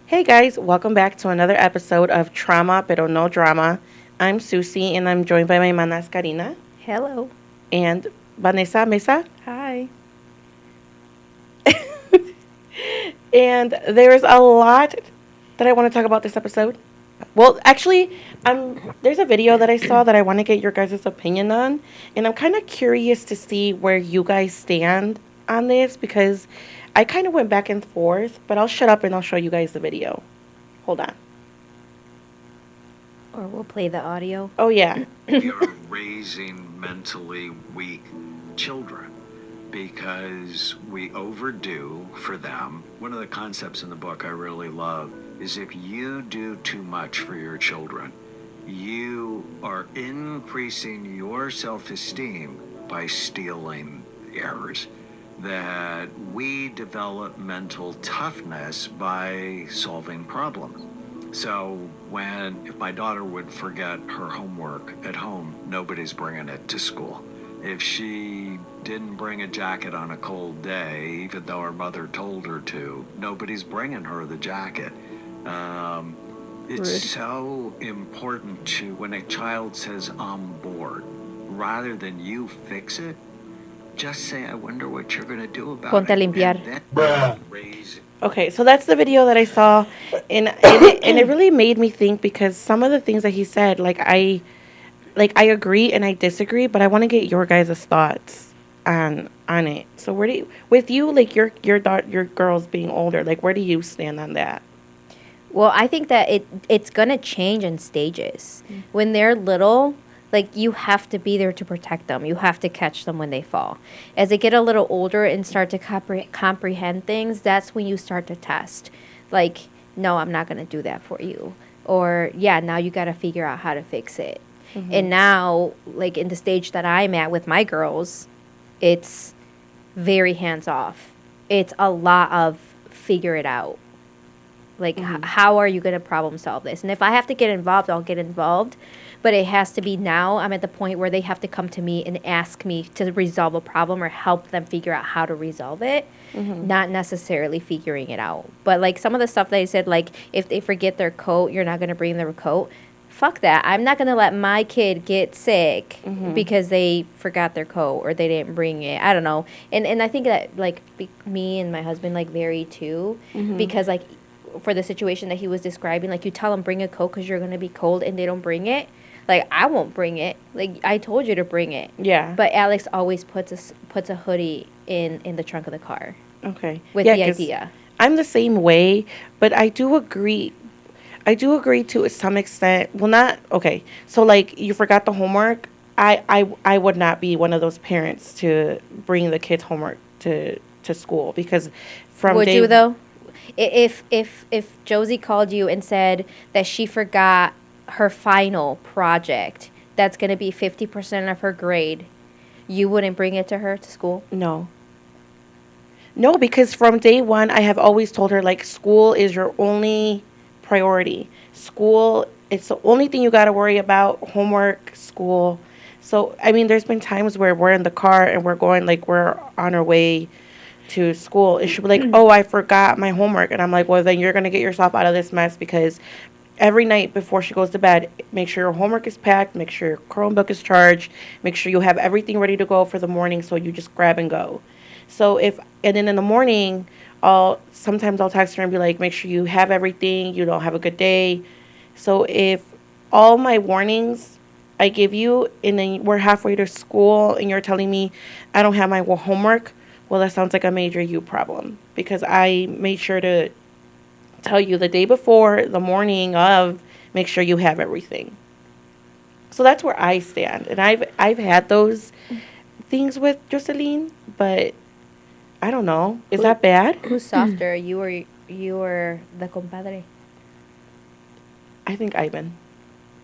Hey guys, welcome back to another episode of Trauma Pero No Drama. I'm Susie and I'm joined by my manas Karina Hello. and Vanessa Mesa. Hi. And there's a lot that I want to talk about this episode. Well, actually, there's a video that I saw that I want to get your guys' opinion on, and I'm kind of curious to see where you guys stand on this because I kind of went back and forth, but I'll shut up and I'll show you guys the video. Hold on. Or we'll play the audio. Oh yeah. You're raising mentally weak children because we overdo for them. One of the concepts in the book I really love is if you do too much for your children, you are increasing your self-esteem by stealing errors. That we develop mental toughness by solving problems. So if my daughter would forget her homework at home, nobody's bringing it to school. If she didn't bring a jacket on a cold day, even though her mother told her to, nobody's bringing her the jacket. It's Rude. so important to, when a child says, I'm bored, rather than you fix it, just say, I wonder what you're going to do about Ponte a it. limpiar. And then raise. Okay, so that's the video that I saw, and it really made me think because some of the things that he said, I agree and I disagree, but I want to get your guys' thoughts on it. So where do you, with you, like your girls being older, like where do you stand on that? Well, I think that it's going to change in stages. When they're little, like you have to be there to protect them. You have to catch them when they fall. As they get a little older and start to comprehend things, that's when you start to test. Like, no, I'm not going to do that for you. Or, yeah, now you got to figure out how to fix it. And now, like in the stage that I'm at with my girls, it's very hands off. It's a lot of figure it out. Like, how are you going to problem solve this? And if I have to get involved, I'll get involved. But it has to be now. I'm at the point where they have to come to me and ask me to resolve a problem or help them figure out how to resolve it, not necessarily figuring it out. But, like, some of the stuff they said, like, if they forget their coat, you're not going to bring their coat. Fuck that. I'm not going to let my kid get sick because they forgot their coat or they didn't bring it. I don't know. And I think that, like, me and my husband, like, vary, too. Because, like, for the situation that he was describing, like, you tell them bring a coat because you're going to be cold and they don't bring it. Like, I won't bring it. Like, I told you to bring it. Yeah. But Alex always puts a hoodie in the trunk of the car Okay. with Yeah, the 'cause idea. I'm the same way, but I do agree. I do agree to some extent. Well, not okay. So like you forgot the homework. I would not be one of those parents to bring the kids' homework to school because from Would day you, though? If Josie called you and said that she forgot her final project, that's going to be 50% of her grade, you wouldn't bring it to her to school? No. No, because from day one, I have always told her, like, school is your only priority. School, it's the only thing you got to worry about. Homework, school. So, I mean, there's been times where we're in the car and we're going, like, we're on our way to school. And she'll be like, oh, I forgot my homework. And I'm like, well, then you're going to get yourself out of this mess because every night before she goes to bed, make sure your homework is packed, make sure your Chromebook is charged, make sure you have everything ready to go for the morning so you just grab and go. So and then in the morning, sometimes I'll text her and be like, make sure you have everything, you don't have a good day. So if all my warnings I give you and then we're halfway to school and you're telling me I don't have my homework, well, that sounds like a major you problem because I made sure to tell you the day before, the morning of, make sure you have everything. So that's where I stand. And I've had those things with Jocelyn, but I don't know. Is that bad? Who's softer, you or the compadre? I think Ivan.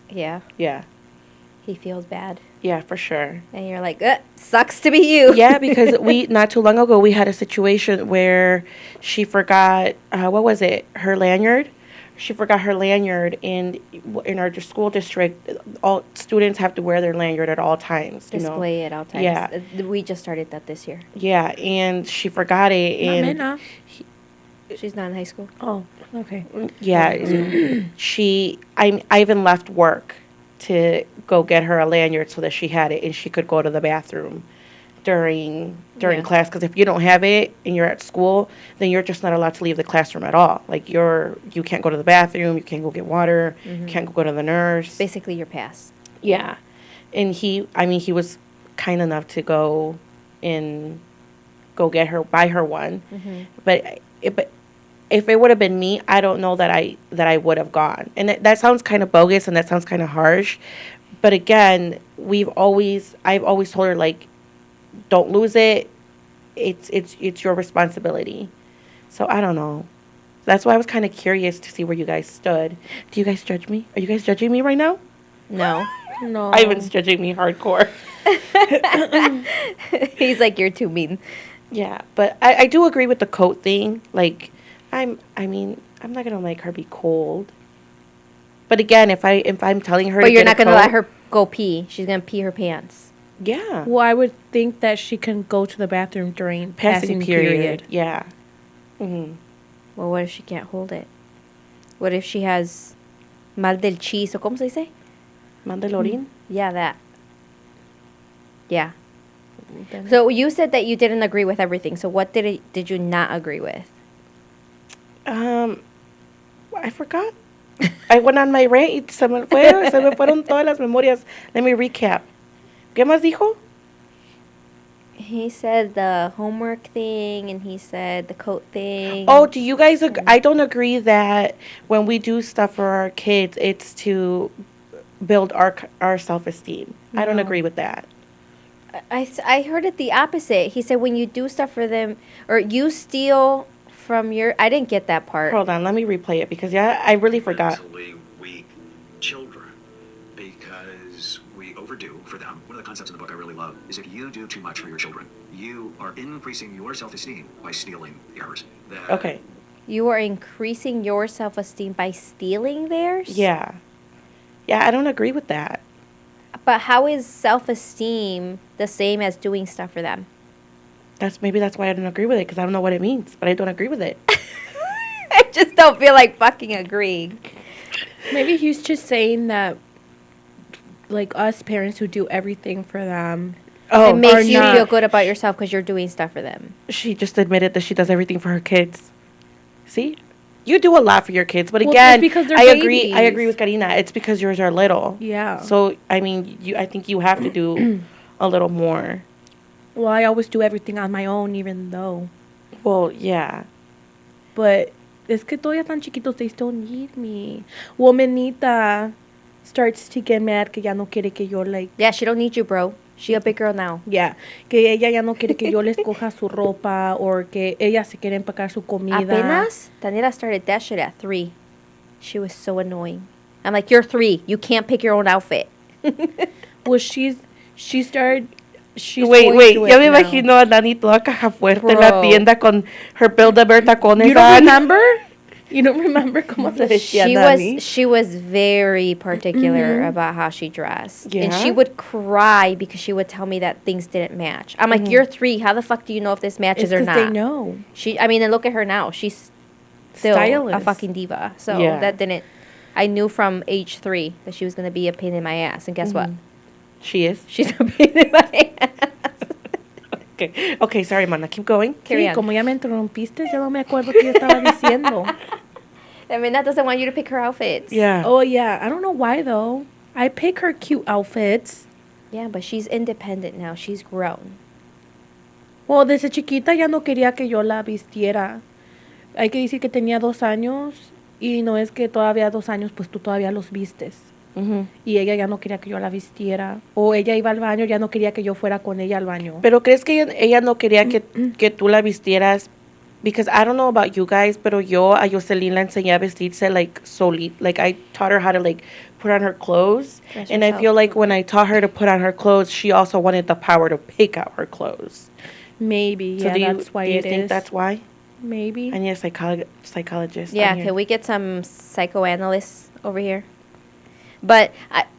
Yeah, Yeah. he feels bad. Yeah, for sure. And you're like, sucks to be you. Yeah, because we not too long ago we had a situation where she forgot what was it? Her lanyard. She forgot her lanyard, and in our school district, all students have to wear their lanyard at all times. You know? Display at all times. Yeah. We just started that this year. Yeah, and she forgot it, and She's not in high school. Oh, okay. Yeah, I even left work to go get her a lanyard so that she had it and she could go to the bathroom during Yeah. class, because if you don't have it and you're at school, then you're just not allowed to leave the classroom at all. Like you can't go to the bathroom, you can't go get water, you can't go to the nurse. Basically, your pass. Yeah. And he was kind enough to and go get her, buy her one. But if it would have been me, I don't know that I would have gone. And that sounds kind of bogus and that sounds kind of harsh. But again, I've always told her, like, don't lose it. It's your responsibility. So I don't know. That's why I was kind of curious to see where you guys stood. Do you guys judge me? Are you guys judging me right now? No. No. Ivan's judging me hardcore. He's like, you're too mean. Yeah, but I do agree with the coat thing. Like, I'm not gonna make her be cold. But again, if I'm telling her, But to you're get not a going to coat, let her go pee. She's going to pee her pants. Yeah, Well, I would think that she can go to the bathroom during passing passing period. period. Yeah. Hmm. Well, what if she can't hold it? What if she has mal del chis, o como se dice? Mandalorian. Yeah, that. Yeah. So you said that you didn't agree with everything. So what did you not agree with? I forgot. I went on my rant y se me fueron todas las memorias. Let me recap. ¿Qué más dijo? He said the homework thing, and he said the coat thing. Oh, do you guys? I don't agree that when we do stuff for our kids, it's to build our self esteem. I don't No. agree with that. I heard it the opposite. He said when you do stuff for them, or you steal from your. I didn't get that part. Hold on, let me replay it because I really forgot. Mentally weak children because we overdo for them. One of the concepts in the book I really love is if you do too much for your children, you are increasing your self-esteem by stealing theirs. That Okay. You are increasing your self esteem by stealing theirs? Yeah. Yeah, I don't agree with that. But how is self esteem the same as doing stuff for them? Maybe that's why I don't agree with it, because I don't know what it means, but I don't agree with it. I just don't feel like fucking agreeing. Maybe he's just saying that, like, us parents who do everything for them. Oh, It makes you not. feel good about yourself because you're doing stuff for them. she just admitted that she does everything for her kids. See? You do a lot for your kids, but Well, again, it's because they're I agree babies. with Karina. It's because yours are little. Yeah. So, I think you have to do a little more. Well, I always do everything on my own, even though. Well, yeah. But es que todavía tan chiquitos, they still need me. Womanita starts to get mad que ya no quiere que yo, like, Yeah, she don't need you, bro. She a big girl now. yeah, que ella ya no quiere que yo les coja su ropa, or que ella se quiere empacar su comida. Apenas, Daniela started that shit at 3. She was so annoying. I'm like, you're 3. You can't pick your own outfit. Well, she started. She's Wait, going wait. through Ya it me now. imagino a Dani toda caja fuerte en la Bro. tienda con her Build-A-Bear tacones You don't on. remember? You don't remember cómo se vestía Dani? She was very particular about how she dressed. And Yeah? she would cry because she would tell me that things didn't match. I'm like, you're 3. How the fuck do you know if this matches It's or because not? they know. And look at her now. She's still a Stylist. fucking diva. So Yeah. that didn't. I knew from age 3 that she was going to be a pain in my ass. And guess what? She is. She's a pain in my ass. Okay. Okay, sorry, mana. Keep going. Carry Sí, on. como ya me interrumpiste, ya no me acuerdo qué yo estaba diciendo. I mean, that doesn't want you to pick her outfits. Yeah. Oh, yeah. I don't know why, though. I pick her cute outfits. Yeah, but she's independent now. She's grown. Well, desde chiquita ya no quería que yo la vistiera. Hay que decir que tenía 2 años y no es que todavía 2 años, pues tú todavía los vistes. Ujú. Y ella ya no quería que yo la vistiera. O ella iba al baño, ya no quería que yo fuera con ella al baño. Pero crees que ella no quería que tú la vistieras? Because I don't know about you guys, pero yo a Jocelyn la enseñé a vestirse like like I taught her how to like put on her clothes. Dress And I herself. feel like when I taught her to put on her clothes, she also wanted the power to pick out her clothes. Maybe, So yeah, that's why do you it think is. that's why? Maybe. I need a psychologist. Yeah, on here. can we get some psychoanalysts over here? But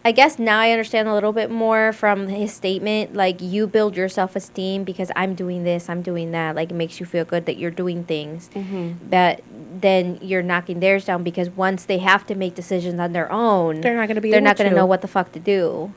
I guess now I understand a little bit more from his statement. Like, you build your self esteem because I'm doing this, I'm doing that. Like, it makes you feel good that you're doing things. But then you're knocking theirs down because once they have to make decisions on their own, They're not gonna be they're able not going to to. know what the fuck to do.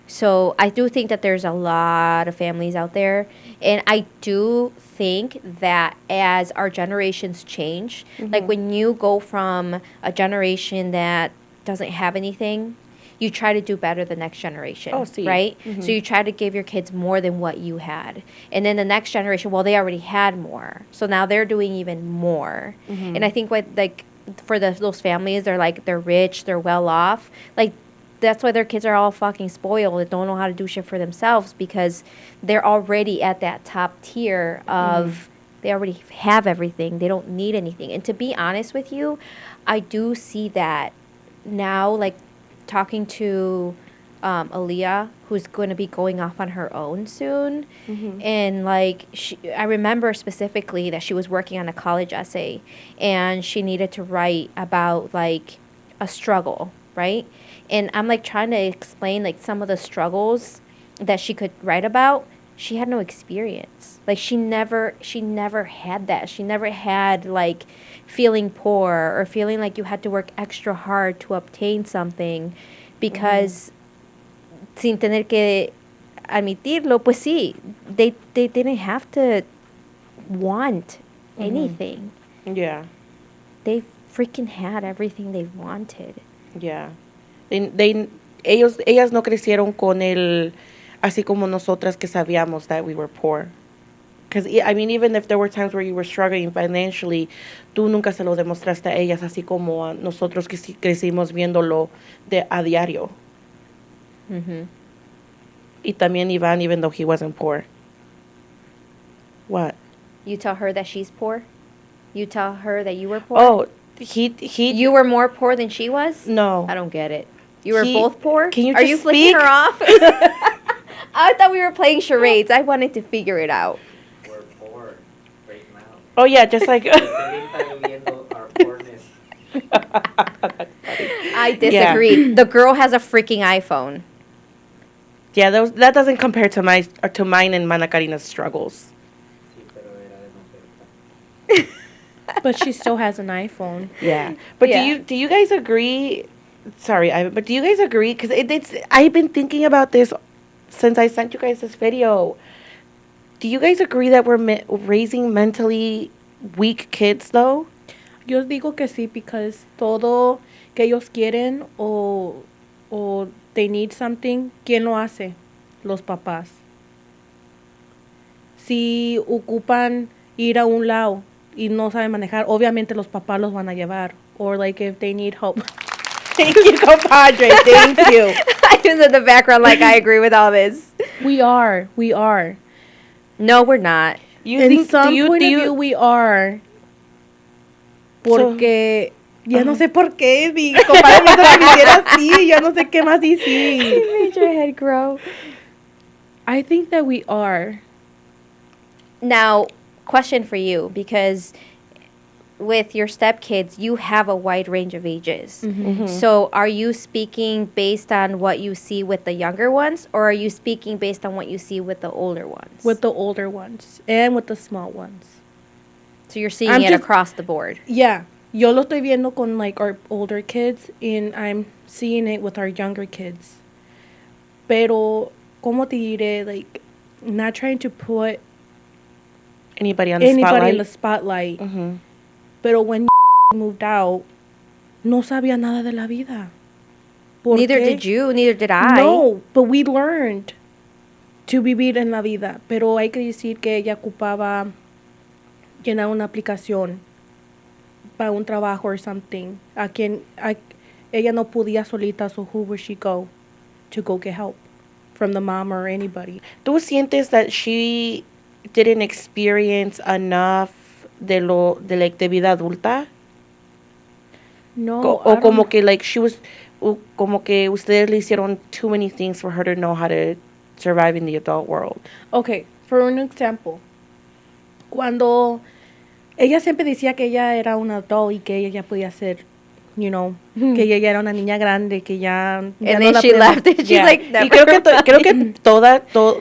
So I do think that there's a lot of families out there, and I do think that as our generations change, like when you go from a generation that doesn't have anything, you try to do better the next generation, Oh, sí. right? So you try to give your kids more than what you had, and then the next generation, well, they already had more, so now they're doing even more. And I think what like for those families, they're rich, they're well off, like that's why their kids are all fucking spoiled and don't know how to do shit for themselves because they're already at that top tier of they already have everything. They don't need anything. And to be honest with you, I do see that now, like talking to Aaliyah, who's going to be going off on her own soon. And like I remember specifically that she was working on a college essay and she needed to write about like a struggle, right? And I'm like trying to explain like some of the struggles that she could write about. She had no experience. Like she never had that. She never had like feeling poor or feeling like you had to work extra hard to obtain something because sin tener que admitirlo, pues sí, they didn't have to want anything. Yeah. They freaking had everything they wanted. Yeah. Ellas no crecieron con el, así como nosotras que sabíamos that we were poor. Because, I mean, even if there were times where you were struggling financially, tú nunca se lo demostraste a ellas, así como a nosotros que crecimos viéndolo a diario. Y también Iván, even though he wasn't poor. What? You tell her that she's poor? You tell her that you were poor? Oh, he. You were more poor than she was? No. I don't get it. You were both poor? Can you Are just you flicking speak? her off? I thought we were playing charades. I wanted to figure it out. We're poor right now. Oh, yeah, just like. Están viendo our poorness. I disagree. The girl has a freaking iPhone. Yeah, that doesn't compare to mine and Mana Karina's struggles. Sí, pero era de no ser. But she still has an iPhone. Yeah, but Yeah. do you guys agree? Sorry, but do you guys agree? Because it's I've been thinking about this since I sent you guys this video. Do you guys agree that we're raising mentally weak kids though? Yo digo que sí, because todo que ellos quieren o they need something, ¿quién lo hace? Los papás. Si ocupan ir a un lado y no saben manejar, obviamente los papás los van a llevar. Or like if they need help. Thank you, compadre. Thank you. I was in the background like I agree with all this. We are. No, we're not. You In think? some Do you? point Do of you? view, we are. Porque ya no sé por qué mi compadre me hizo que me hiciera así. Ya no sé qué más decir. Made your head grow. I think that we are. Now, question for you, because with your stepkids, you have a wide range of ages. So are you speaking based on what you see with the younger ones, or are you speaking based on what you see with the older ones? With the older ones and with the small ones. So you're seeing I'm it just- across the board. Yeah. Yo lo estoy viendo con like our older kids and I'm seeing it with our younger kids. Pero, ¿cómo te diré? Like, not trying to put Anybody on the anybody spotlight? in the spotlight. Mhm. Pero when moved out, no sabía nada de la vida. ¿Por Neither qué? did you, neither did I. No, but we learned to vivir en la vida. Pero hay que decir que ella ocupaba llenar una aplicación para un trabajo or something. Ella no podía solita, so who would she go to go get help from the mom or anybody? ¿Tú sientes that she didn't experience enough de vida adulta? No, O como que like she was, como que ustedes le hicieron too many things for her to know how to survive in the adult world. Okay, for an example, cuando ella siempre decía que ella era una adult y que ella ya podía hacer you know, que ella ya era una niña grande, que ya And no then la she podemos- left and she's Yeah. like, Y never. creo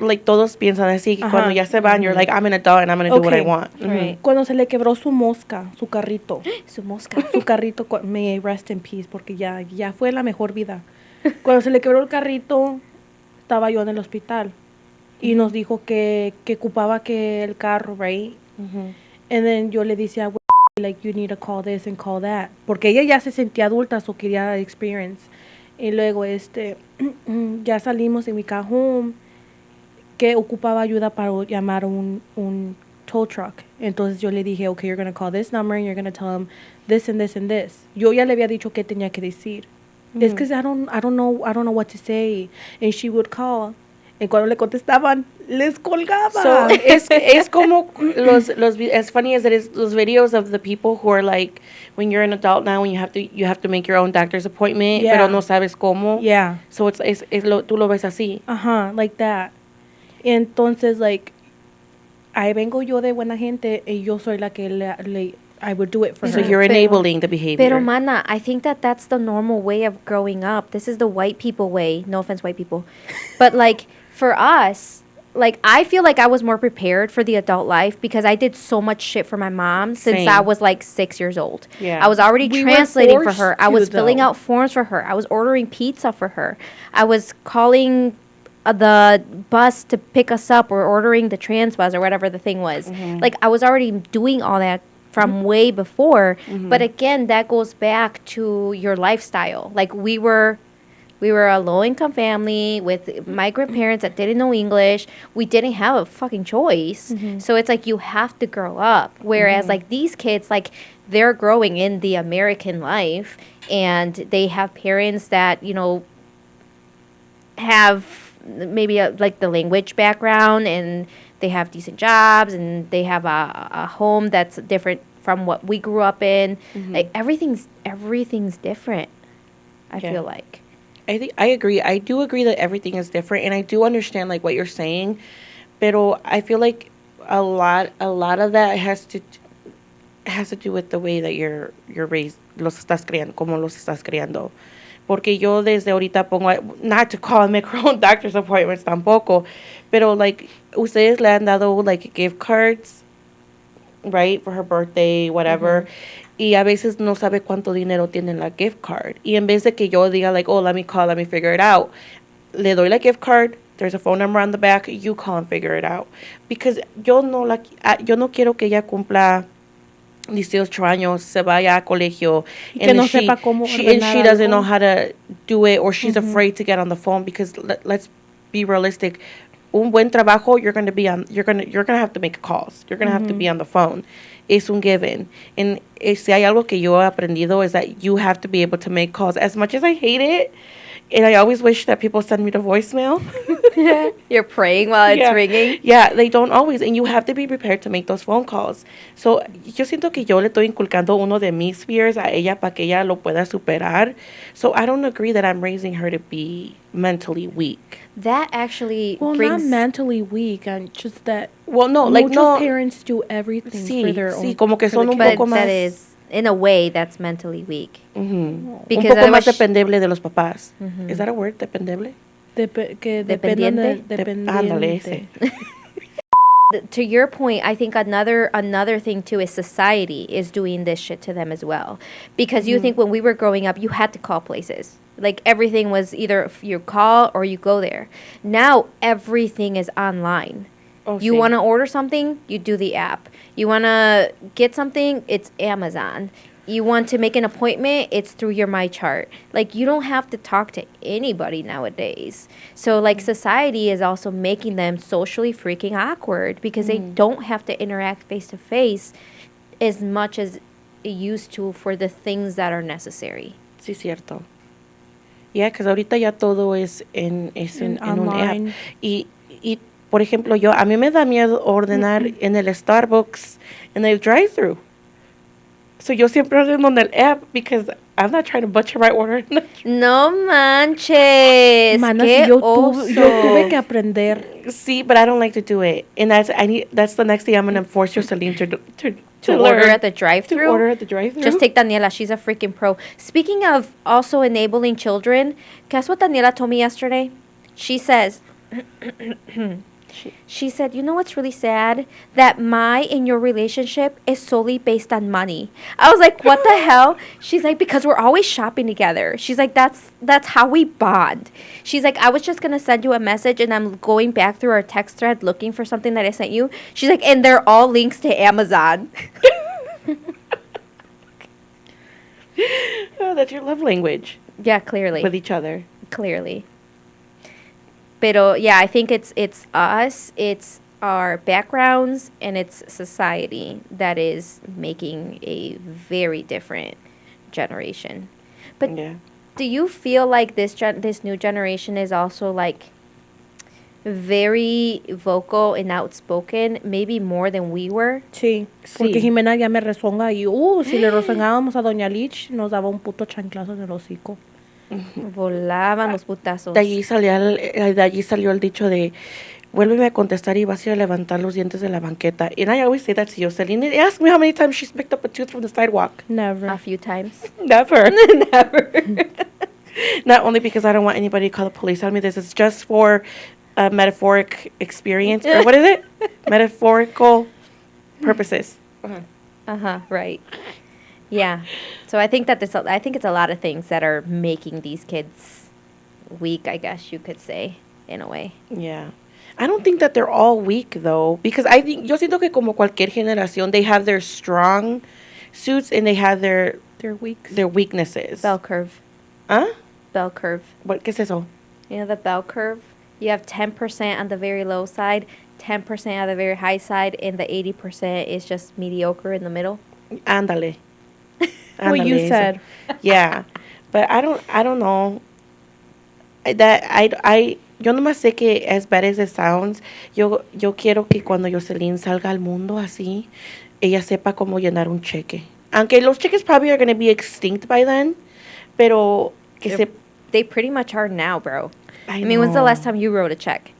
que todos piensan así, que cuando Ajá. ya se van, you're like, I'm an adult and I'm going to do what I Okay. want. Right. Cuando se le quebró su mosca, su carrito, Su mosca. su carrito, may rest in peace, porque ya fue la mejor vida. Cuando se le quebró el carrito, estaba yo en el hospital y nos dijo que ocupaba que el carro, right? And then yo le decía, like, you need to call this and call that. Porque ella ya se sentía adulta, so quería experience. Y luego, ya salimos en mi cajón, que ocupaba ayuda para llamar un tow truck. Entonces yo le dije, okay, you're going to call this number and you're going to tell him this and this and this. Yo ya le había dicho qué tenía que decir. Es que I don't know what to say. And she would call. Y cuando le contestaban, les colgaba. So es como as funny as it is, those videos of the people who are like, when you're an adult now and you have to make your own doctor's appointment, Yeah. pero no sabes cómo. Yeah. So tú lo ves así. Like that. Entonces, like, ahí vengo yo de buena gente y yo soy la que I would do it for So her. you're enabling the behavior. Pero mana, I think that's the normal way of growing up. This is the white people way. No offense, white people. But like for us, like I feel like I was more prepared for the adult life because I did so much shit for my mom since Same. I was like 6 years old. Yeah. I was already We were translating for forced her. I to, was filling though. out forms for her. I was ordering pizza for her. I was calling the bus to pick us up or ordering the trans bus or whatever the thing was. Like I was already doing all that from way before. But again, that goes back to your lifestyle. Like we were a low income family with migrant parents that didn't know English. We didn't have a fucking choice. So it's like you have to grow up. Whereas like these kids, like they're growing in the American life and they have parents that, you know, have maybe like the language background and they have decent jobs and they have a home that's different from what we grew up in. Like everything's different. I Yeah. feel like. I agree. I do agree that everything is different, and I do understand like what you're saying, pero I feel like a lot of that has to do with the way that you're raised, los estás criando, como los estás criando. Porque yo desde ahorita pongo, not to call and make her own doctor's appointments tampoco, pero like ustedes le han dado like gift cards, right, for her birthday, whatever. Y a veces no sabe cuánto dinero tiene en la gift card. Y en vez de que yo diga like, oh, let me call, let me figure it out, le doy la gift card, there's a phone number on the back, you call and figure it out. Because yo no quiero que ella cumpla 18 años, se vaya a colegio, que no sepa cómo and she ordenar doesn't algo. know how to do it, or she's afraid to get on the phone, because let's be realistic. Un buen trabajo, you're gonna have to make calls. You're gonna have to be on the phone. Es un given. And si hay algo que yo he aprendido is that you have to be able to make calls. As much as I hate it, and I always wish that people send me the voicemail. You're praying while it's Yeah. ringing. Yeah, they don't always, and you have to be prepared to make those phone calls. So, yo siento que yo le estoy inculcando uno de mis fears a ella para que ella lo pueda superar. So, I don't agree that I'm raising her to be mentally weak. That actually Well, brings not mentally weak, and just that Well, no, like, muchos no. parents do everything Sí, for their own. sí, como que for the son un kids. but poco that más. is in a way that's mentally weak. Un Because poco más otherwise- dependible de los papás. Is that a word, dependible? Que dependan Dependiente. Ándale, ese. To your point, I think another thing too is society is doing this shit to them as well. Because you think when we were growing up, you had to call places. Like everything was either you call or you go there. Now everything is online. Oh, You sí. want to order something, you do the app. You want to get something, it's Amazon. You want to make an appointment, it's through your My Chart. Like you don't have to talk to anybody nowadays. So like society is also making them socially freaking awkward because they don't have to interact face to face as much as it used to for the things that are necessary. Sí, cierto. Yeah, because ahorita ya todo es en un Online. app. Y, por ejemplo, a mí me da miedo ordenar en el Starbucks, en el drive-thru. So yo siempre ordeno en el app because I'm not trying to butcher my order. No manches. Mana, Qué si yo tuve que oso. aprender. See, but I don't like to do it, and that's the next thing I'm gonna force Jocelyn to Order learn. at the To drive-thru. order at the drive-thru. Just take Daniela. She's a freaking pro. Speaking of also enabling children, guess what Daniela told me yesterday? She says, she said, you know what's really sad? That my and your relationship is solely based on money. I was like, what the hell? She's like, because we're always shopping together. She's like, that's how we bond. She's like, I was just gonna send you a message and I'm going back through our text thread looking for something that I sent you. She's like, and they're all links to Amazon. Oh, that's your love language Yeah, clearly. with each other. Clearly. Pero yeah, I think it's us, it's our backgrounds, and it's society that is making a very different generation. But Yeah. do you feel like this new generation is also like very vocal and outspoken, maybe more than we were? Sí, porque Sí. Jimena ya me rezonga y, si le rezongábamos a Doña Lich, nos daba un puto chanclazo en el hocico. Volaban los putazos. De allí salió el dicho de vuélveme a contestar y vas a ir a levantar los dientes de la banqueta. And I always say that to Jocelyn. Ask me how many times she's picked up a tooth from the sidewalk. Never. A few times. Never. Never. Not only because I don't want anybody to call the police on me. This is just for a metaphoric experience. Or what is it? Metaphorical purposes. Right. Yeah. So I think that I think it's a lot of things that are making these kids weak, I guess you could say, in a way. Yeah. I don't think that they're all weak though, because I think yo siento que como cualquier generación, they have their strong suits and they have their weaknesses. Bell curve. Huh? Bell curve. What? ¿Qué es eso? You know the bell curve? You have 10% on the very low side, 10% on the very high side, and the 80% is just mediocre in the middle. Ándale. What you Ándale, eso. said. Yeah, but I don't know. Yo nomás sé que as bad as it sounds, yo quiero que cuando Jocelyn salga al mundo así, ella sepa cómo llenar un cheque. Aunque los cheques probably are going to be extinct by then, pero que They pretty much are now, bro. I mean, when's the know. last time you wrote a check?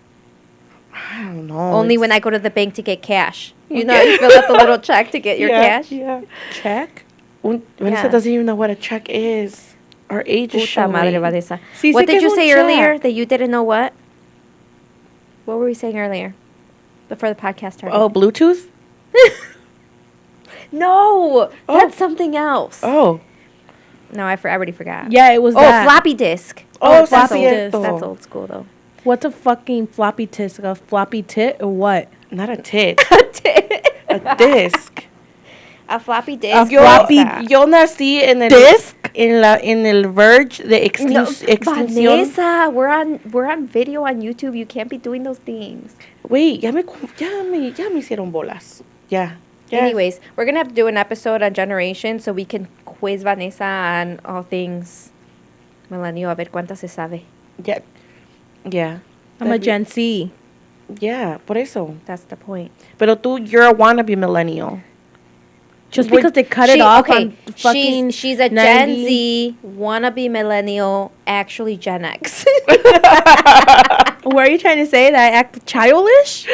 I don't know. Only when I go to the bank to get cash. You know, you fill out the little check to get your cash. Yeah. Check? Vanessa doesn't even know what a check is. Our age is Puta showing. madre, Vanessa. Sí What sé que did es you un say check. earlier that you didn't know what? What were we saying earlier? Before the podcast started. Oh, Bluetooth? No! Oh. That's something else. Oh. No, I already forgot. Yeah, it was Oh, that. floppy disk. Oh, that's floppy old. disk. That's old school, though. What's a fucking floppy disk? A floppy tit or what? Not a tit. A disc. A floppy disk. A Yo, floppy yo nací en el disc? en el verge de No, extinción. Vanessa, we're on video on YouTube. You can't be doing those things. Wait, ya me hicieron bolas. Ya. Yes. Anyways, we're gonna have to do an episode on generation so we can quiz Vanessa on all things millennial, a ver cuántas se sabe. Yeah. Yeah. I'm a Gen Z. Yeah, por eso. That's the point. Pero you're a wannabe millennial. Just because they cut it off okay, on fucking she's a 90. Gen Z, wannabe millennial, actually Gen X. What are you trying to say? That I act childish?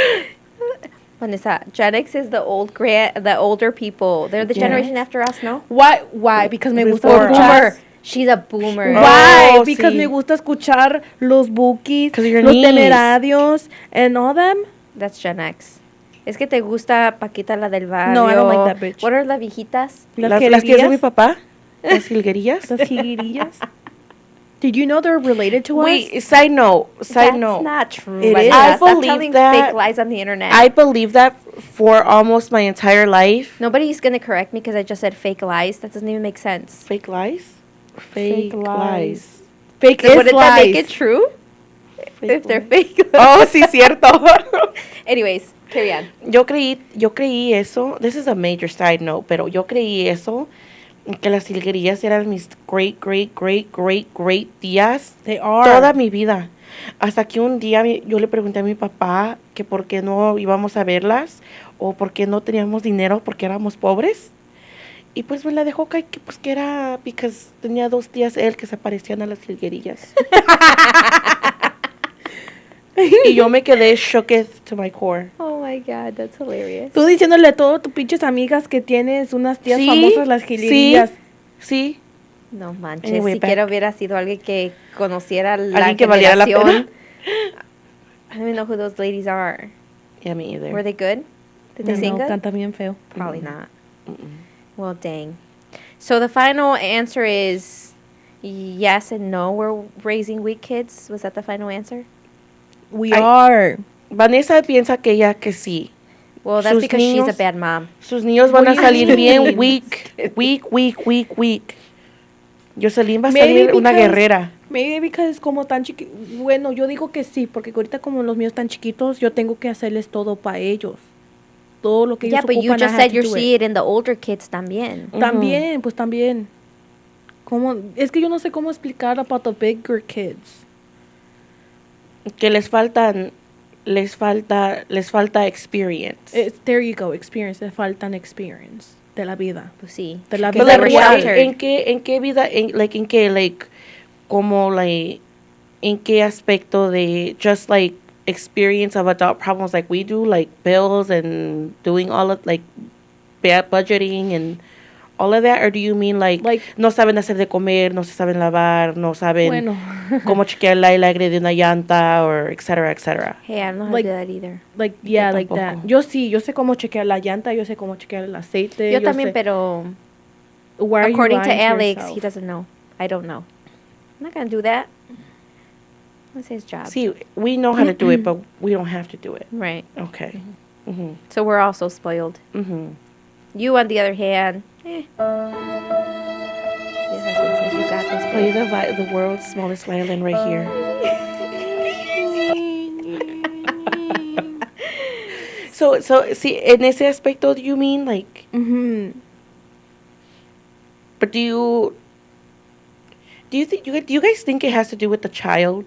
Vanessa, Gen X is the older people. They're the Yes. generation after us, no? Why? Because me gusta Before escuchar. us. She's a boomer. Why? Oh, Because sí. me gusta escuchar los Bookies, 'Cause of your los niece. Temerarios, and all them. That's Gen X. Es que te gusta Paquita la del barrio. No, I don't like that bitch. What are las viejitas? Las tías de mi jilguerillas. papá. Las jilguerillas. Las jilguerillas. Did you know they're related to us? Wait, side note. That's not true. It Vanessa. is. I Stop believe telling that- fake lies on the internet. I believe that for almost my entire life. Nobody's going to correct me because I just said fake lies. That doesn't even make sense. Fake lies? Fake lies. Fake So is wouldn't that make lies. it true? Fake If they're lies. fake. Oh, sí, cierto. Anyways, carry on. Yo creí eso. This is a major side note, pero yo creí eso. Que las jilguerillas eran mis great tías. They are. Toda mi vida. Hasta que un día yo le pregunté a mi papá que por qué no íbamos a verlas o por qué no teníamos dinero porque éramos pobres. Y pues me la dejó caer que pues que era because tenía 2 tías él que se parecían a las jilguerillas. Y yo me quedé shooked to my core. Oh my God, that's hilarious. Tú diciéndole a todas tus pinches amigas que tienes unas tías Sí, famosas, las jilguerillas. Sí. No manches, Anyway, siquiera back. hubiera sido alguien que conociera la Alguien que valiera la generación. pena. I don't even know who those ladies are. Yeah, me either. Were they good? Did they sing No, good? canta bien feo. Probably not. Well, dang. So the final answer is yes and no. We're raising weak kids. Was that the final answer? We I- are. Vanessa piensa que ella que sí. Well, that's Sus because she's a niños- bad mom. Sus niños van What a do you salir mean? bien weak. Jocelyn va a Maybe salir una because- guerrera. Maybe because como tan chiquitos. Bueno, yo digo que sí, porque ahorita como los míos están chiquitos, yo tengo que hacerles todo para ellos. Todo lo que Yeah, ellos but you ocupan, I just have said to you do see it in the older kids también. También, pues también. Como, es que yo no sé cómo explicar about the bigger kids. Que les falta experience. There you go, experience. Le faltan experience de la vida. Pues sí. De la Because But they vida like, were real. sheltered. ¿en qué vida, en qué, like, como, like, en qué aspecto de just, like, experience of adult problems like we do, like, bills and doing all of, like, budgeting and all of that? Or do you mean, like, no saben hacer de comer, no se saben lavar, no saben Bueno. cómo chequear el aire de una llanta, or et cetera? Hey, I don't know how Like- to do that either. Like, yeah, Yo like that. tampoco. Yo sí, yo sé cómo chequear la llanta, yo sé cómo chequear el aceite. Yo también, sé- pero Why are you according to lying Alex, yourself? he doesn't know. I don't know. I'm not gonna do that. That's his job. See, we know how to do it, but we don't have to do it. Right. Okay. Mm-hmm. So we're also spoiled. Mm-hmm. You, on the other hand, Your husband says you got this, Play babe. the world's smallest violin right here. So, see, en ese aspecto, do you mean, like, Mhm. but do you think, do you guys think it has to do with the child?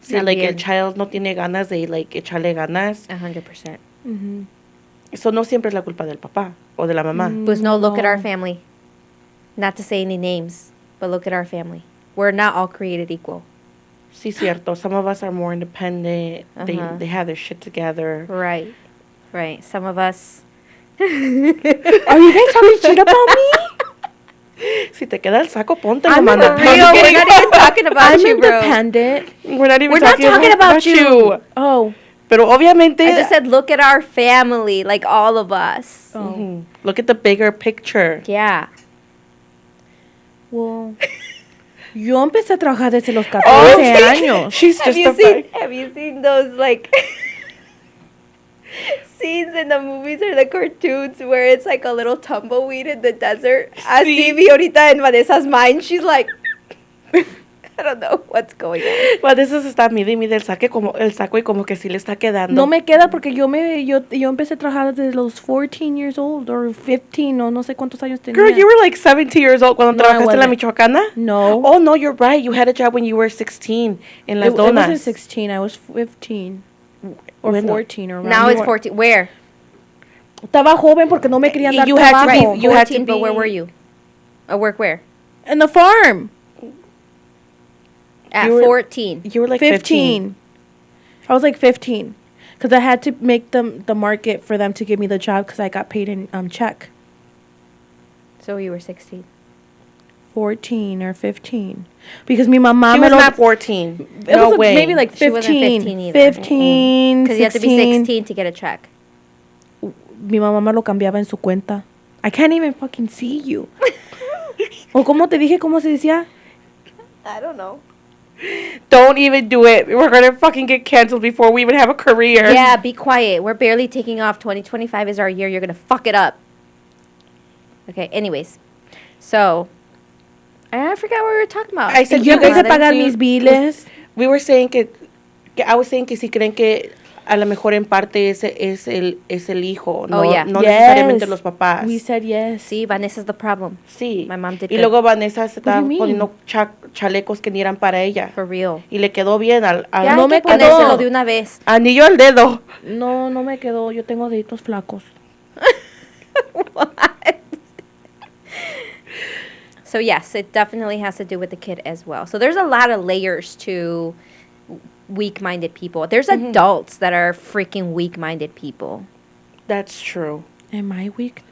See, like, el También. child no tiene ganas de, like, echarle ganas. 100%. Mhm. Eso no siempre es la culpa del papá o de la mamá. Pues no, look at our No. family. Not to say any names, but look at our family. We're not all created equal. Sí, cierto. Some of us are more independent. Uh-huh. They have their shit together. Right. Right. Some of us. Are you guys talking shit about me? Si te queda el saco, ponte, I'm mana. for Real, we're not even talking about I'm you, bro. independent. We're not even We're not talking about you. Oh. Pero obviamente, I just said look at our family, like all of us. Oh. Mhm. Look at the bigger picture. Yeah. Well, yo empecé a trabajar desde los 14 Oh, años. She's Have you seen those like scenes in the movies or the cartoons where it's like a little tumbleweed in the desert? Así vi ahorita en Vanessa's mind, she's like I don't know what's going on. Well, this is está mide el saco y como que sí le está quedando. No me queda porque yo empecé a trabajar desde los 14 years old or 15 o no sé cuántos años tenía. Girl, you were like 17 years old cuando No, I trabajaste en la wasn't. Michoacana. No. Oh, no, you're right. You had a job when you were 16 en Las It Donas. wasn't 16, I was 15 or Bueno. 14 or around Now there. it's 14. Where? Estaba joven porque no me querían dar You had to be- trabajo. you had to 14, but where be- were you? Work where? In the farm. At You were- 14. You were like 15. I was like 15 because I had to make the market for them to give me the job because I got paid in check. So you were 16. 14 or 15 because mi mamá She me was lo, not 14. it No was way. maybe like She wasn't 15 15 either. 15 Because you have to be 16 to get a check. mi mamá me lo cambiaba en su cuenta. I can't even fucking see you. O como te dije, ¿cómo se decía? I don't know. Don't even do it. We're gonna fucking get canceled before we even have a career. Yeah, be quiet. We're barely taking off. 2025 is our year. You're going to fuck it up. Okay, anyways. So, I forgot what we were talking about. I said Yo you quise guys pagar mis biles. We were saying que I was saying que si creen que a lo mejor en parte es el hijo, no, Oh, yeah. no Yes. necesariamente los papás. We said yes. See, Vanessa's the problem. Sí. My mom did y good. luego Vanessa se do you estaba mean? poniendo chalecos que ni eran para ella. For real. Y le quedó bien Ya no hay me que ponérselo quedó. de una vez. anillo al dedo. No, no me quedó. Yo tengo deditos flacos. So yes, it definitely has to do with the kid as well. So there's a lot of layers to weak-minded people. There's adults that are freaking weak-minded people. That's true. Am I weak?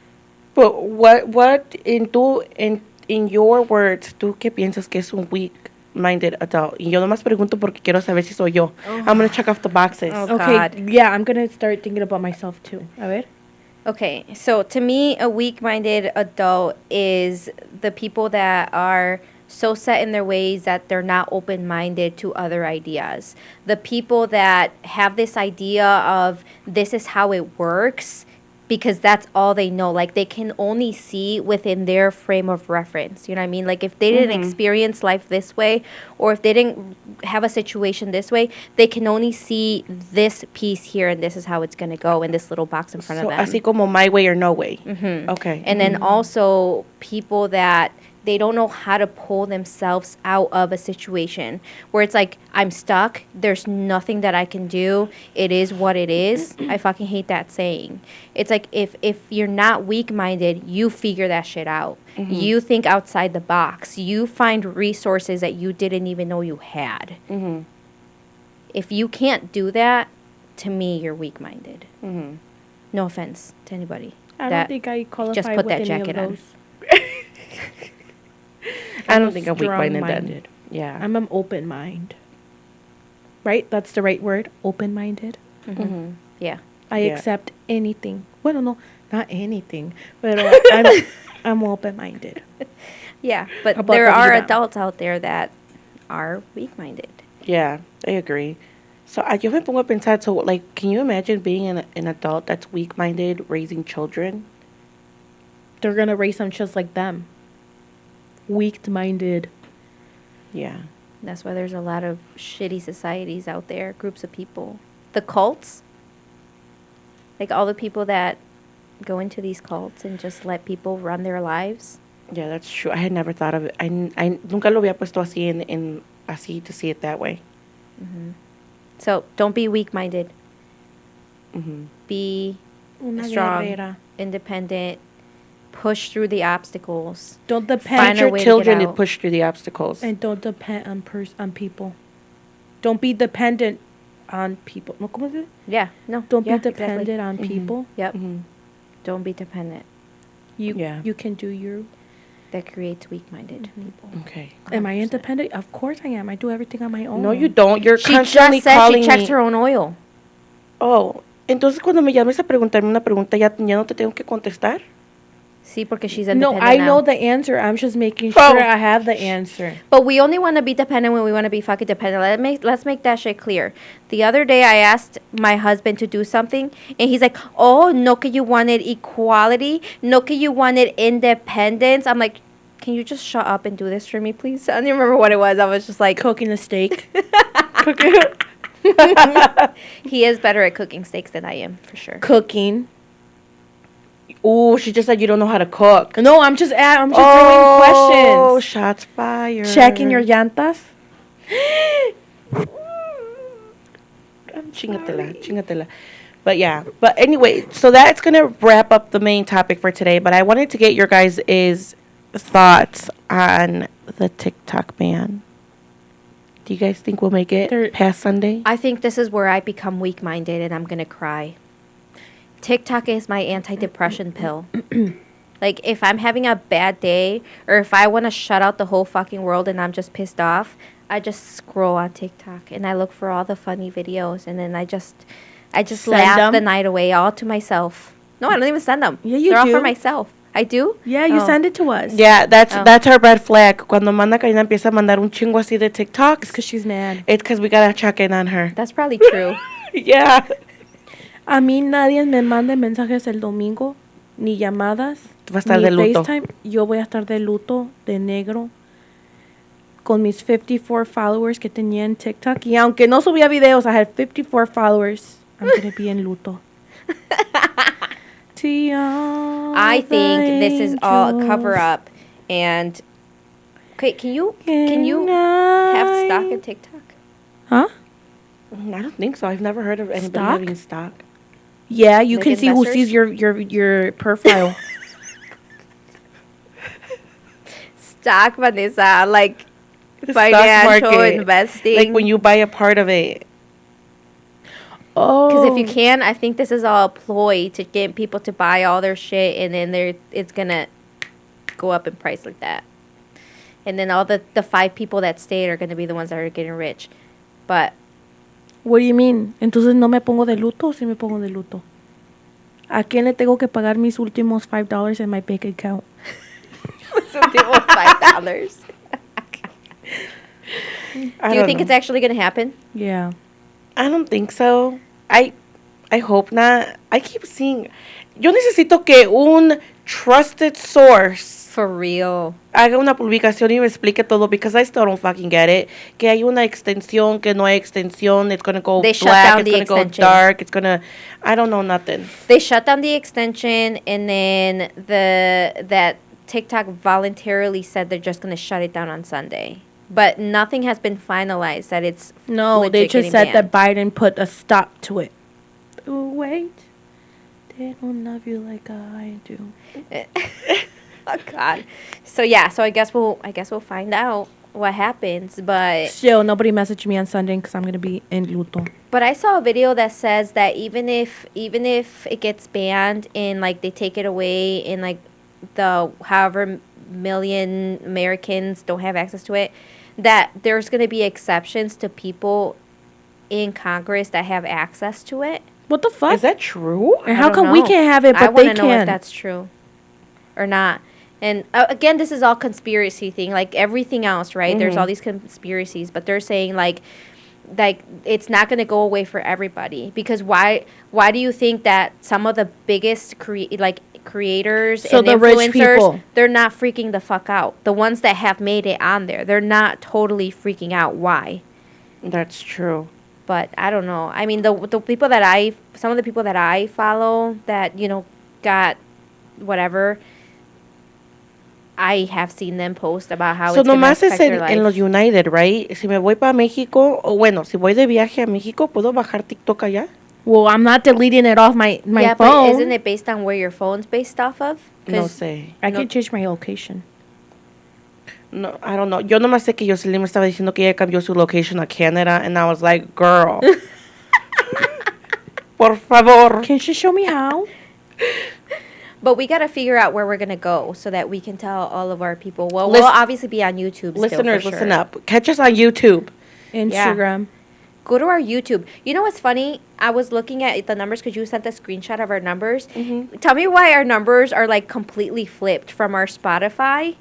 But what in your words, tú qué piensas que es un weak-minded adult? Y yo nomás pregunto porque quiero saber si soy yo. I'm gonna check off the boxes. Oh. Okay, God. yeah, I'm gonna start thinking about myself too. A ver. Okay, so to me, a weak-minded adult is the people that are so set in their ways that they're not open-minded to other ideas. The people that have this idea of this is how it works because that's all they know. Like they can only see within their frame of reference. You know what I mean? Like if they didn't experience life this way or if they didn't have a situation this way, they can only see this piece here and this is how it's going to go in this little box in front So of them. así como my way or no way. Okay. And then also people that they don't know how to pull themselves out of a situation where it's like, I'm stuck. There's nothing that I can do. It is what it is. I fucking hate that saying. It's like if you're not weak-minded, you figure that shit out. You think outside the box. You find resources that you didn't even know you had. If you can't do that, to me, you're weak-minded. No offense to anybody. I that don't think I qualify just put with that any jacket of on. those. I I'm don't a think I'm weak-minded then. strong-minded. Yeah. I'm an open mind. Right? That's the right word. Open-minded. Yeah. I Yeah. accept anything. Well, no, not anything. But I'm open-minded. Yeah, but About there the are vida. adults out there that are weak-minded. Yeah, I agree. So yo me pongo a pensar, so like, can you imagine being an adult that's weak-minded, raising children? They're gonna raise them just like them. Weak-minded. Yeah. That's why there's a lot of shitty societies out there, groups of people. The cults, like all the people that go into these cults and just let people run their lives. Yeah, that's true. I had never thought of it. I nunca lo había puesto así en así to see it that way. So don't be weak-minded. Mm-hmm. Be Una strong, guerrera. independent, push through the obstacles. Don't Find depend a Your way to get children to out. push through the obstacles. and don't depend on people. Don't be dependent on people. No, ¿cómo se dice? Yeah, no. Don't yeah, be dependent exactly. on people. Yep. Mm-hmm. Don't be dependent. Yeah. You can do your. That creates weak-minded people. Okay. Am I 100%. independent? Of course I am. I do everything on my own. No, you don't. You're She constantly just said calling she checks me. her own oil. Oh, entonces cuando me llames a preguntarme una pregunta ya no te tengo que contestar. See, porque she's No, independent I now. know the answer. I'm just making Oh. sure I have the answer. But we only want to be dependent when we want to be fucking dependent. Let's make that shit clear. The other day I asked my husband to do something and he's like, "Oh, no que you wanted equality, no que you wanted independence." I'm like, "Can you just shut up and do this for me, please?" I don't even remember what it was. I was just like, Cooking a steak. he is better at cooking steaks than I am, for sure. Cooking. Ooh, she just said you don't know how to cook. No, I'm just throwing Oh, questions. shots fired. Checking your llantas. Chingatela. But yeah. But anyway, so that's going to wrap up the main topic for today. But I wanted to get your guys' thoughts on the TikTok ban. Do you guys think we'll make it past Sunday? I think this is where I become weak-minded and I'm going to cry. TikTok is my antidepressant pill. Like, if I'm having a bad day or if I want to shut out the whole fucking world and I'm just pissed off, I just scroll on TikTok and I look for all the funny videos and then I just Send laugh them? the night away all to myself. No, I don't even send them. Yeah, you They're all for do. myself. I do? Yeah, you Oh. send it to us. Yeah, that's Oh. our red flag. Cuando manda Karina empieza a mandar un chingo así de TikToks, It's because she's mad. it's because we gotta check in on her. That's probably true. Yeah. A mí nadie me mande mensajes el domingo, ni llamadas, Tú vas a estar ni de luto. FaceTime. Yo voy a estar de luto, de negro, con mis 54 followers que tenía en TikTok. Y aunque no subía videos, I had 54 followers. I'm going to be en luto. See all I the think this is all a cover angels up. And okay, can you have stock in TikTok? Huh? I don't think so. I've never heard of anybody Stock? having stock. Yeah, you Like can see who investors? sees your profile. stock, Vanessa, like The financial stock market. investing. Like when you buy a part of it. Because Oh. if you can, I think this is all a ploy to get people to buy all their shit, and then it's gonna go up in price like that. And then all the 5 people that stayed are gonna be the ones that are getting rich. But What do you mean? Entonces no me pongo de luto o sí me pongo de luto. ¿A quién le tengo que pagar mis últimos $5 in my bank account? some people $5. I Do you don't think know. it's actually gonna happen? Yeah. I don't think so. I hope not. I keep seeing. Yo necesito que un trusted source For real. haga una publicación y me explique todo because I still don't fucking get it. Que hay una extensión, que no hay extensión. It's gonna go They shut black. down It's the gonna go extension. dark. It's gonna. I don't know nothing. They shut down the extension, and then that TikTok voluntarily said they're just gonna shut it down on Sunday. But nothing has been finalized that it's No, they legit just getting said that banned. Biden put a stop to it. Oh, wait. They don't love you like I do. Oh God. So yeah, so I guess we'll find out what happens, but Still, nobody messaged me on Sunday because I'm going to be in luto. I saw a video that says that even if it gets banned and like they take it away and like the however million Americans don't have access to it, that there's going to be exceptions to people in Congress that have access to it. What the fuck? Is that true? and I how don't come we know. can't have it, I but they wanna know if can? that's true or not. And again, this is all conspiracy thing, like everything else, right? There's all these conspiracies, but they're saying like it's not going to go away for everybody because why do you think that some of the biggest creators So and the rich influencers, people. they're not freaking the fuck out? The ones that have made it on there, they're not totally freaking out. Why? That's true. But I don't know. I mean, some of the people that I follow that, got whatever, I have seen them post about how So it's going to nomás es affect their life. en los United, right? Si me voy para México, o bueno, si voy de viaje a México, ¿puedo bajar TikTok allá? Well, I'm not deleting it off my yeah, phone. but isn't it based on where your phone's based off of? No 'Cause sé. I no- can change my location. No, I don't know. Yo nomás sé que Jocelyn me estaba diciendo que ella cambió su location a Canada, and I was like, girl. Por favor. Can she show me how? But we got to figure out where we're going to go so that we can tell all of our people. Well, Lis- we'll obviously be on YouTube still, Listeners, for listen sure. up. Catch us on YouTube. Instagram. Go to our YouTube. You know what's funny? I was looking at the numbers because you sent a screenshot of our numbers. Tell me why our numbers are like completely flipped from our Spotify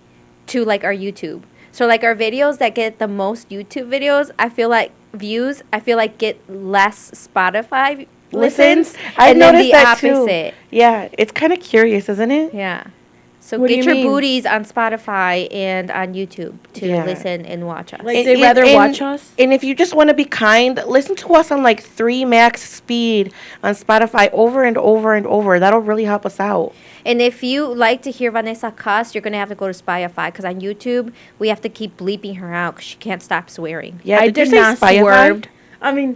to like our YouTube. So like our videos that get the most YouTube videos, I feel like views, I feel like get less Spotify listens. I've and then noticed the that opposite. too. Yeah, it's kind of curious, isn't it? Yeah. So What do get you your mean? booties on Spotify and on YouTube to Yeah. listen and watch us. Like they rather watch us? And if you just want to be kind, listen to us on like 3 max speed on Spotify over and over and over. That'll really help us out. And if you like to hear Vanessa cuss, you're going to have to go to Spotify because on YouTube, we have to keep bleeping her out because she can't stop swearing. Yeah, I you did say not Spotify? swerved. I mean,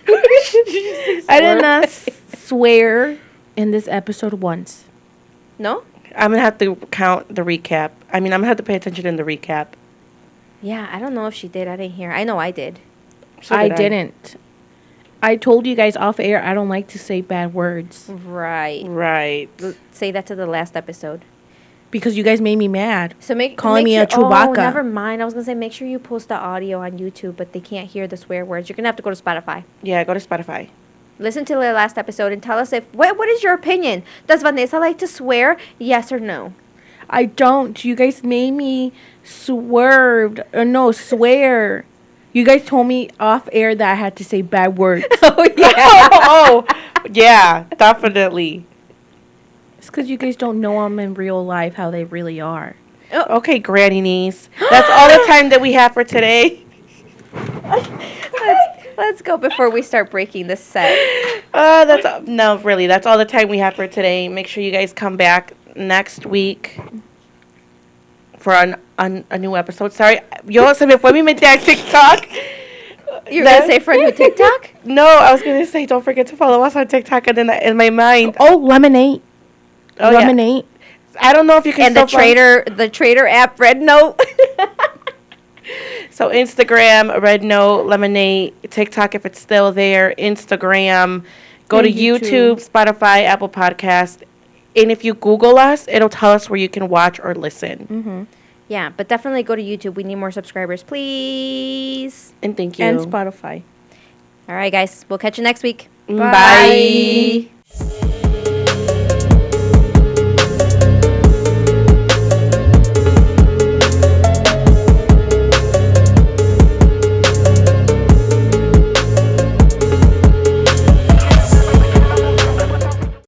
I did not swear in this episode once. No? I'm going to have to count the recap. I mean, I'm going to have to pay attention in the recap. Yeah, I don't know if she did. I didn't hear. I know I did. So I did didn't. I told you guys off air I don't like to say bad words Right. Right. Say that to the last episode. because you guys made me mad. So Calling me a sure, Oh, Chewbacca. never mind. I was going to say make sure you post the audio on YouTube, but they can't hear the swear words. You're going to have to go to Spotify. Yeah, go to Spotify. Listen to the last episode and tell us what is your opinion? Does Vanessa like to swear? Yes or no? I don't. You guys made me swerved. No, swear. You guys told me off air that I had to say bad words. Oh, yeah. Oh, yeah, definitely. It's because you guys don't know them in real life how they really are. Okay, granny niece. That's all the time that we have for today. Let's go before we start breaking this set. No, really, that's all the time we have for today. Make sure you guys come back next week for a new episode. Sorry, yo se me fue mi mente a TikTok. You're going to say for a new TikTok? No, I was gonna say don't forget to follow us on TikTok, and then in my mind, Oh, lemonade. oh yeah. Lemonade. I don't know if you can And the still find- trader app, Red Note. So Instagram, Red Note, Lemonade, TikTok if it's still there, Instagram, go to And YouTube, YouTube. Spotify, Apple Podcast. And if you Google us, it'll tell us where you can watch or listen. Yeah, but definitely go to YouTube. We need more subscribers, please. And thank you. And Spotify. All right, guys. We'll catch you next week. Bye.